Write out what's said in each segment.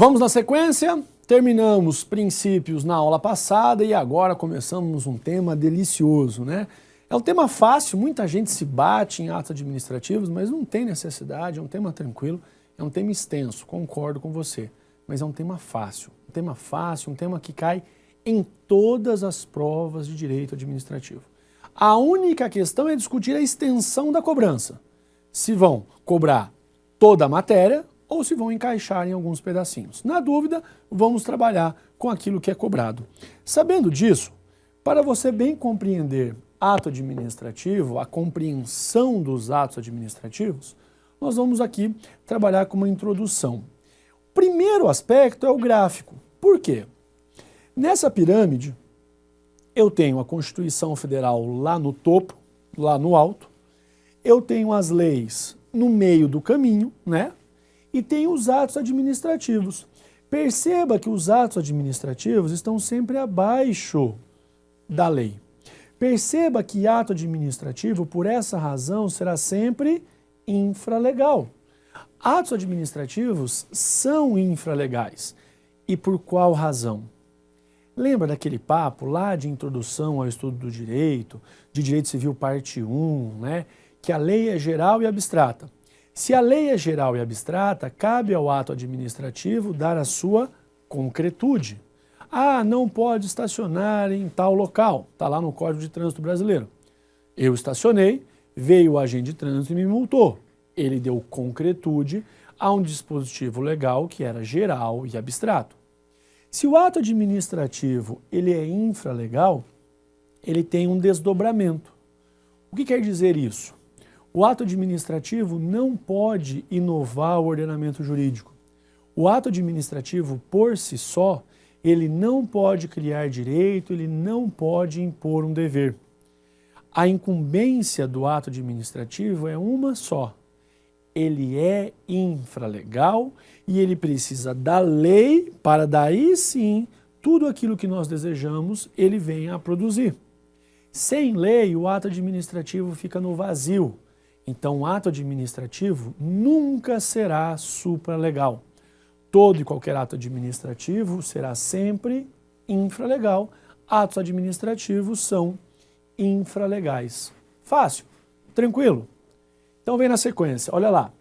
Vamos na sequência? Terminamos princípios na aula passada e agora começamos um tema delicioso, né? É um tema fácil, muita gente se bate em atos administrativos, mas não tem necessidade, é um tema tranquilo, é um tema extenso, concordo com você, mas é um tema fácil, um tema que cai em todas as provas de direito administrativo. A única questão é discutir a extensão da cobrança, se vão cobrar toda a matéria ou se vão encaixar em alguns pedacinhos. Na dúvida, vamos trabalhar com aquilo que é cobrado. Sabendo disso, para você bem compreender ato administrativo, a compreensão dos atos administrativos, nós vamos aqui trabalhar com uma introdução. O primeiro aspecto é o gráfico. Por quê? Nessa pirâmide, eu tenho a Constituição Federal lá no topo, lá no alto, eu tenho as leis no meio do caminho, né? E tem os atos administrativos. Perceba que os atos administrativos estão sempre abaixo da lei. Perceba que ato administrativo, por essa razão, será sempre infralegal. Atos administrativos são infralegais. E por qual razão? Lembra daquele papo lá de introdução ao estudo do direito, de direito civil parte 1, né? Que a lei é geral e abstrata. Se a lei é geral e abstrata, cabe ao ato administrativo dar a sua concretude. Ah, não pode estacionar em tal local, está lá no Código de Trânsito Brasileiro. Eu estacionei, veio o agente de trânsito e me multou. Ele deu concretude a um dispositivo legal que era geral e abstrato. Se o ato administrativo ele é infralegal, ele tem um desdobramento. O que quer dizer isso? O ato administrativo não pode inovar o ordenamento jurídico. O ato administrativo, por si só, ele não pode criar direito, ele não pode impor um dever. A incumbência do ato administrativo é uma só. Ele é infralegal e ele precisa da lei para daí sim, tudo aquilo que nós desejamos, ele venha a produzir. Sem lei, o ato administrativo fica no vazio. Então, o ato administrativo nunca será supralegal. Todo e qualquer ato administrativo será sempre infralegal. Atos administrativos são infralegais. Fácil, tranquilo. Então, vem na sequência, olha lá.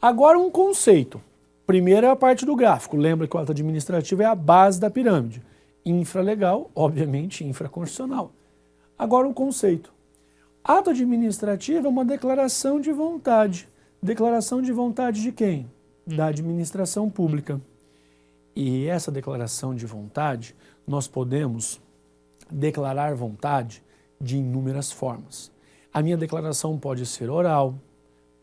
Agora um conceito. Primeiro é a parte do gráfico. Lembra que o ato administrativo é a base da pirâmide. Infralegal, obviamente, infraconstitucional. Agora um conceito. Ato administrativo é uma declaração de vontade. Declaração de vontade de quem? Da administração pública. E essa declaração de vontade, nós podemos declarar vontade de inúmeras formas. A minha declaração pode ser oral,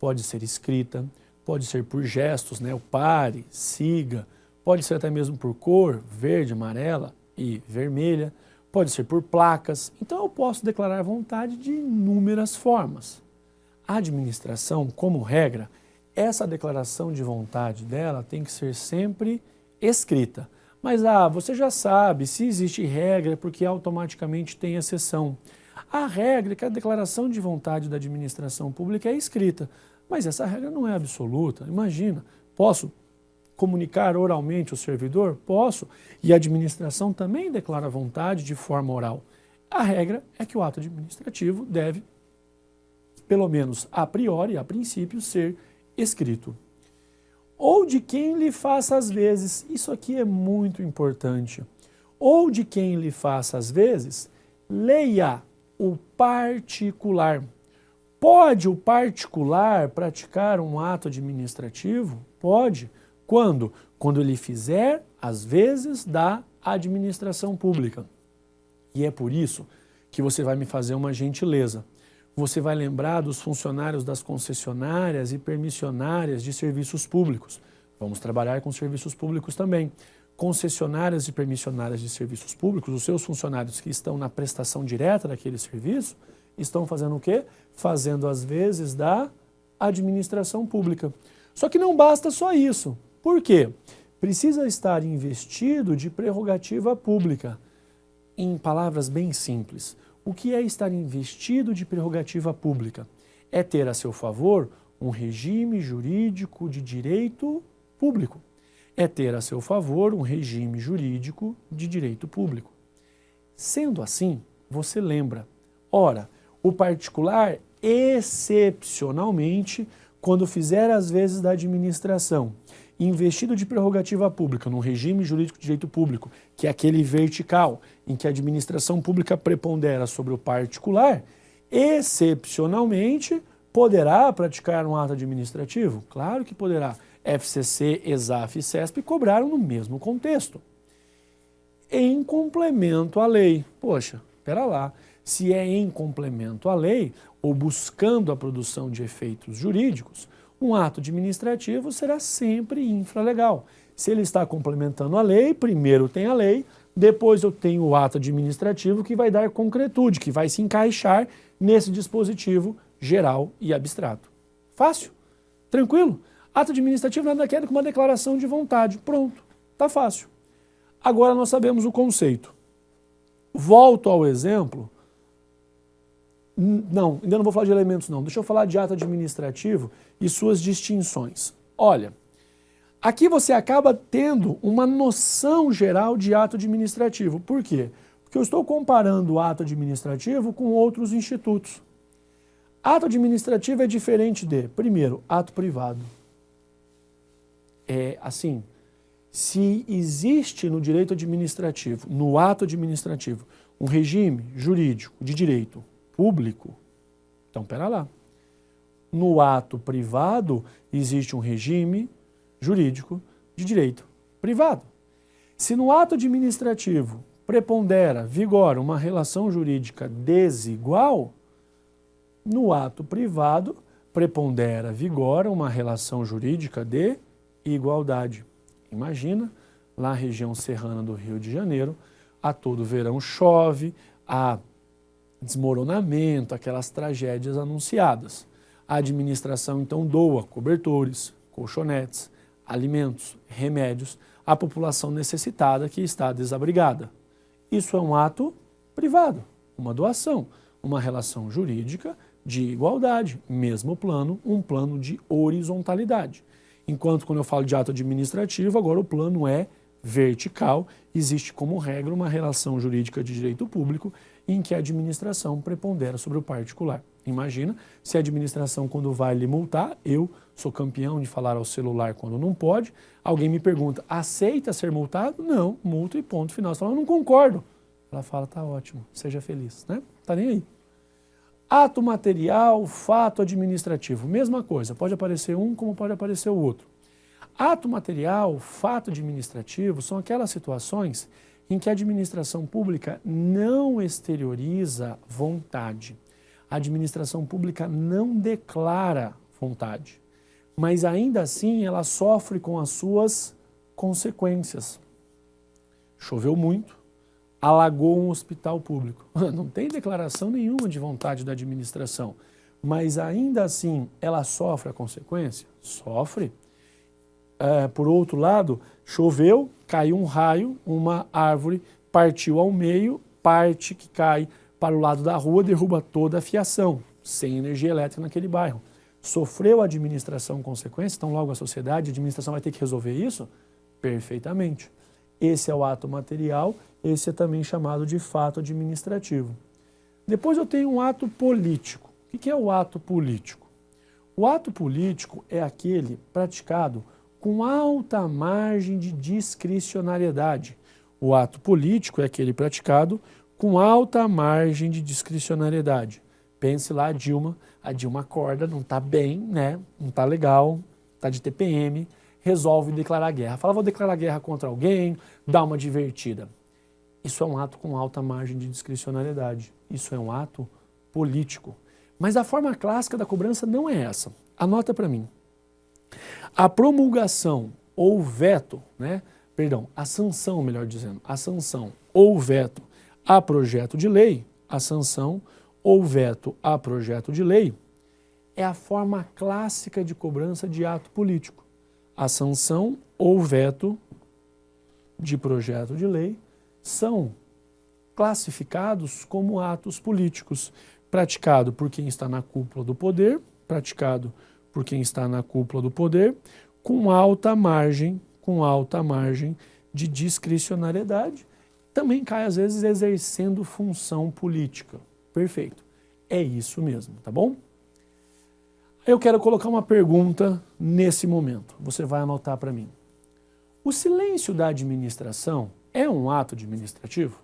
pode ser escrita, pode ser por gestos, né? O pare, siga, pode ser até mesmo por cor, verde, amarela e vermelha. Pode ser por placas, então eu posso declarar vontade de inúmeras formas. A administração, como regra, essa declaração de vontade dela tem que ser sempre escrita. Mas você já sabe, se existe regra é porque automaticamente tem exceção. A regra é que a declaração de vontade da administração pública é escrita, mas essa regra não é absoluta. Imagina, posso comunicar oralmente ao servidor? Posso. E a administração também declara vontade de forma oral. A regra é que o ato administrativo deve, pelo menos a priori, a princípio, ser escrito. Ou de quem lhe faça às vezes, isso aqui é muito importante, ou de quem lhe faça às vezes, leia o particular. Pode o particular praticar um ato administrativo? Pode. Quando? Quando ele fizer, às vezes, da administração pública. E é por isso que você vai me fazer uma gentileza. Você vai lembrar dos funcionários das concessionárias e permissionárias de serviços públicos. Vamos trabalhar com serviços públicos também. Concessionárias e permissionárias de serviços públicos, os seus funcionários que estão na prestação direta daquele serviço, estão fazendo o quê? Fazendo, às vezes, da administração pública. Só que não basta só isso. Por quê? Precisa estar investido de prerrogativa pública. Em palavras bem simples, o que é estar investido de prerrogativa pública? É ter a seu favor um regime jurídico de direito público. é ter a seu favor um regime jurídico de direito público. Sendo assim, você lembra, ora, o particular, excepcionalmente, quando fizer as vezes da administração, investido de prerrogativa pública num regime jurídico de direito público, que é aquele vertical, em que a administração pública prepondera sobre o particular, excepcionalmente poderá praticar um ato administrativo? Claro que poderá. FCC, ESAF e CESP cobraram no mesmo contexto. Em complemento à lei. Poxa, espera lá. Se é em complemento à lei, ou buscando a produção de efeitos jurídicos, um ato administrativo será sempre infralegal. Se ele está complementando a lei, primeiro tem a lei, depois eu tenho o ato administrativo que vai dar concretude, que vai se encaixar nesse dispositivo geral e abstrato. Fácil? Tranquilo? Ato administrativo nada quer do que uma declaração de vontade. Pronto, tá fácil. Agora nós sabemos o conceito. Volto ao exemplo. Não, ainda não vou falar de elementos não. Deixa eu falar de ato administrativo e suas distinções. Olha, aqui você acaba tendo uma noção geral de ato administrativo. Por quê? Porque eu estou comparando o ato administrativo com outros institutos. Ato administrativo é diferente de, primeiro, ato privado. É assim, se existe no direito administrativo, no ato administrativo, um regime jurídico de direito público, então pera lá. No ato privado existe um regime jurídico de direito privado. Se no ato administrativo prepondera, vigora uma relação jurídica desigual, no ato privado prepondera, vigora uma relação jurídica de igualdade. Imagina, lá na região serrana do Rio de Janeiro, a todo verão chove, há desmoronamento, aquelas tragédias anunciadas. A administração então doa cobertores, colchonetes, alimentos, remédios à população necessitada que está desabrigada. Isso é um ato privado, uma doação, uma relação jurídica de igualdade, mesmo plano, um plano de horizontalidade. Enquanto quando eu falo de ato administrativo, agora o plano é vertical, existe como regra uma relação jurídica de direito público em que a administração prepondera sobre o particular. Imagina se a administração, quando vai lhe multar, eu sou campeão de falar ao celular quando não pode, alguém me pergunta, aceita ser multado? Não, multo e ponto final. Você fala, eu não concordo. Ela fala, tá ótimo, seja feliz, né? Tá nem aí. Ato material, fato administrativo, mesma coisa, pode aparecer um como pode aparecer o outro. Ato material, fato administrativo são aquelas situações em que a administração pública não exterioriza vontade. A administração pública não declara vontade, mas ainda assim ela sofre com as suas consequências. Choveu muito, alagou um hospital público. Não tem declaração nenhuma de vontade da administração, mas ainda assim ela sofre a consequência? Sofre. Por outro lado, choveu, caiu um raio, uma árvore partiu ao meio, parte que cai para o lado da rua derruba toda a fiação, sem energia elétrica naquele bairro. Sofreu a administração consequência, então logo a sociedade, a administração vai ter que resolver isso? Perfeitamente. Esse é o ato material, esse é também chamado de fato administrativo. Depois eu tenho um ato político. O que é o ato político? O ato político é aquele praticado com alta margem de discricionariedade. O ato político é aquele praticado com alta margem de discricionariedade. Pense lá, a Dilma acorda, não está bem, né? Não está legal, está de TPM, resolve declarar guerra. Fala, vou declarar guerra contra alguém, dá uma divertida. Isso é um ato com alta margem de discricionariedade. Isso é um ato político. Mas a forma clássica da cobrança não é essa. Anota para mim. A promulgação ou veto, a sanção, melhor dizendo, a sanção ou veto a projeto de lei, a sanção ou veto a projeto de lei, é a forma clássica de cobrança de ato político. A sanção ou veto de projeto de lei são classificados como atos políticos, praticado por quem está na cúpula do poder, com alta margem com alta margem de discricionariedade. Também cai, às vezes, exercendo função política. Perfeito. É isso mesmo, tá bom? Eu quero colocar uma pergunta nesse momento. Você vai anotar para mim. O silêncio da administração é um ato administrativo?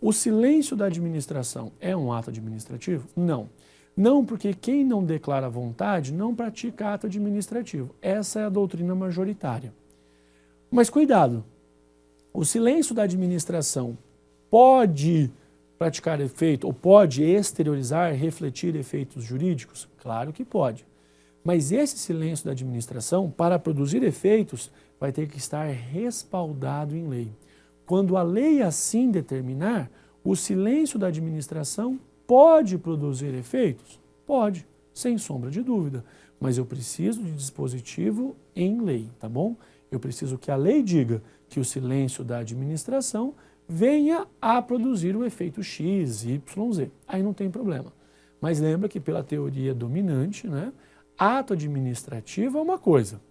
O silêncio da administração é um ato administrativo? Não. Não, porque quem não declara vontade não pratica ato administrativo. Essa é a doutrina majoritária. Mas cuidado, o silêncio da administração pode praticar efeito, ou pode exteriorizar, refletir efeitos jurídicos? Claro que pode. Mas esse silêncio da administração, para produzir efeitos, vai ter que estar respaldado em lei. Quando a lei assim determinar, o silêncio da administração pode produzir efeitos? Pode, sem sombra de dúvida. Mas eu preciso de dispositivo em lei, tá bom? Eu preciso que a lei diga que o silêncio da administração venha a produzir o efeito X, Y, Z. Aí não tem problema. Mas lembra que pela teoria dominante, né, ato administrativo é uma coisa.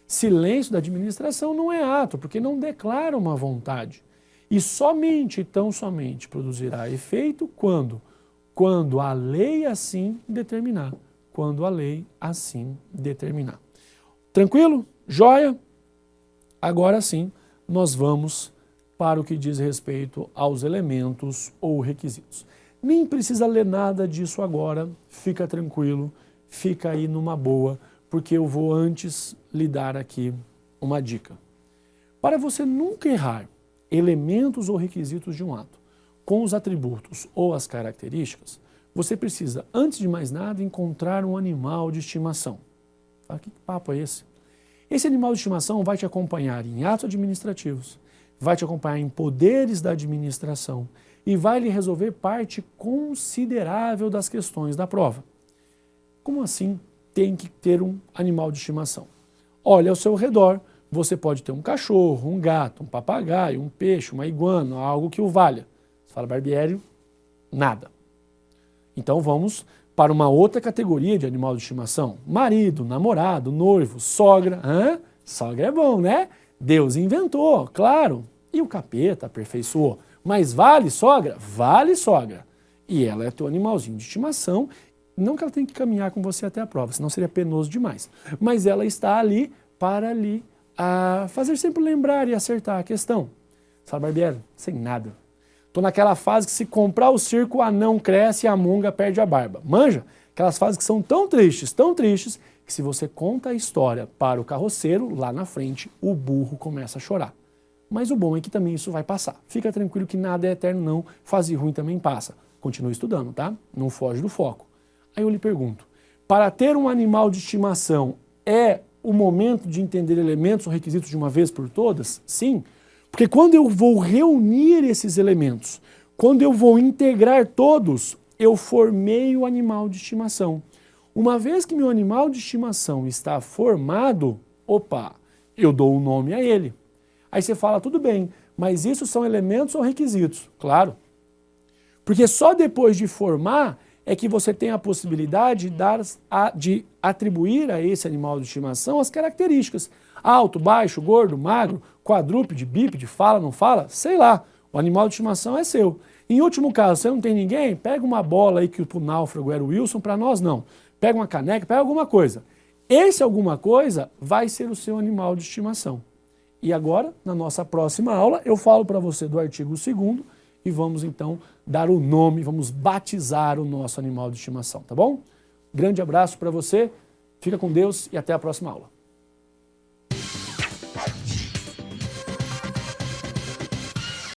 Silêncio da administração não é ato, porque não declara uma vontade. E somente, tão somente, produzirá efeito quando? Quando a lei assim determinar. Quando a lei assim determinar. Tranquilo? Joia? Agora sim, nós vamos para o que diz respeito aos elementos ou requisitos. Nem precisa ler nada disso agora, fica tranquilo, fica aí numa boa, porque eu vou antes lhe dar aqui uma dica. Para você nunca errar elementos ou requisitos de um ato com os atributos ou as características, você precisa, antes de mais nada, encontrar um animal de estimação. Fala, que papo é esse? Esse animal de estimação vai te acompanhar em atos administrativos, vai te acompanhar em poderes da administração e vai lhe resolver parte considerável das questões da prova. Como assim tem que ter um animal de estimação? Olha ao seu redor, você pode ter um cachorro, um gato, um papagaio, um peixe, uma iguana, algo que o valha. Você fala, Barbieri, nada. Então vamos para uma outra categoria de animal de estimação. Marido, namorado, noivo, sogra. Sogra é bom, né? Deus inventou, claro. E o capeta aperfeiçoou. Mas vale sogra? Vale sogra. E ela é teu animalzinho de estimação. Não que ela tenha que caminhar com você até a prova, senão seria penoso demais. Mas ela está ali para lhe fazer sempre lembrar e acertar a questão. Fala, Barbieri, sem nada. Estou naquela fase que se comprar o circo, o anão cresce e a monga perde a barba. Manja? Aquelas fases que são tão tristes, que se você conta a história para o carroceiro, lá na frente, o burro começa a chorar. Mas o bom é que também isso vai passar. Fica tranquilo que nada é eterno não, fase ruim também passa. Continue estudando, tá? Não foge do foco. Aí eu lhe pergunto, para ter um animal de estimação, é o momento de entender elementos ou requisitos de uma vez por todas? Sim. Porque quando eu vou reunir esses elementos, quando eu vou integrar todos, eu formei o animal de estimação. Uma vez que meu animal de estimação está formado, opa, eu dou um nome a ele. Aí você fala, tudo bem, mas isso são elementos ou requisitos? Claro. Porque só depois de formar é que você tem a possibilidade de atribuir a esse animal de estimação as características. Alto, baixo, gordo, magro, quadrúpede, bípede, fala, não fala? Sei lá, o animal de estimação é seu. Em último caso, você não tem ninguém? Pega uma bola aí que o náufrago era o Wilson, para nós não. Pega uma caneca, pega alguma coisa. Esse alguma coisa vai ser o seu animal de estimação. E agora, na nossa próxima aula, eu falo para você do artigo 2º e vamos então dar o nome, vamos batizar o nosso animal de estimação, tá bom? Grande abraço para você, fica com Deus e até a próxima aula.